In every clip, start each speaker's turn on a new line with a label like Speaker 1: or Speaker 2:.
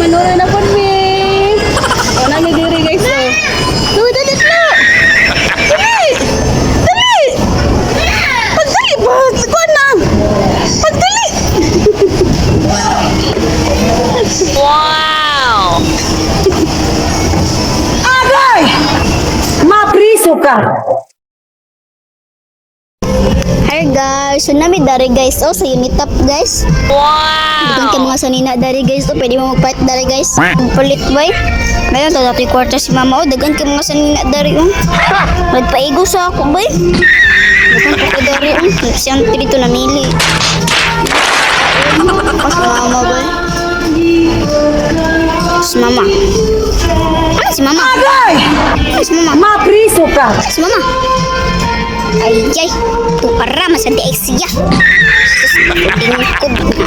Speaker 1: Nunoy na po, miss. O, nami diri, guys. So, dali na. Dali. Dali. Pagdali ba? Kuha na. Pagdali.
Speaker 2: Wow!
Speaker 3: Agay! Mapriso ka!
Speaker 4: Hi guys, so nami dari guys, oh sa Unitap guys. Bukan ka
Speaker 2: Wow!
Speaker 4: mga sanina dari guys, oh pwede mo mag-part dari guys. Palit boy. Ngayon to dati kwarta si mama, oh dagan ka mga sanina dari oh. Nagpaigo sa ako boy. Dagan ko dari oh. Siyang dito namili. Pas mama boy. Si mama. Ano si mama?
Speaker 3: Agay!
Speaker 4: Ano si mama?
Speaker 3: Mapriso ka!
Speaker 4: Si mama. Ay, jay. Tu para masandi ay siya. Sus, lingkod na.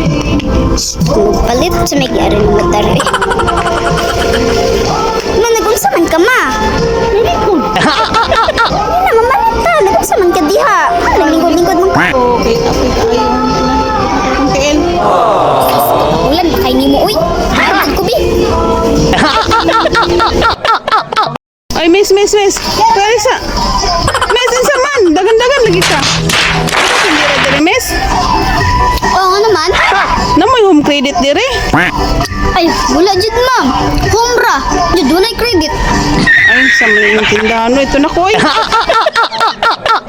Speaker 4: Palit sa may gari ng matari. Ma, nagunsa man ka, ma. Nalingkod. Hindi na, mamanita. Nagunsa man ka diha. Nalingkod-lingkod man ka.
Speaker 1: Okay, apoy tayo. Akong kail.
Speaker 4: Ulan, makay ni mo, uy. Nalingkod ko, bi.
Speaker 1: Ay, miss. Clarissa. Miss, isa man. Dagan-dagan lagi ka. Hindi ra diri, miss.
Speaker 4: Oo nga naman.
Speaker 1: Namoy home credit diri.
Speaker 4: Ay, wala jud, ma'am. Humra. Jud, dunay credit.
Speaker 1: Ay, sa maling tindahan. Ito na ko,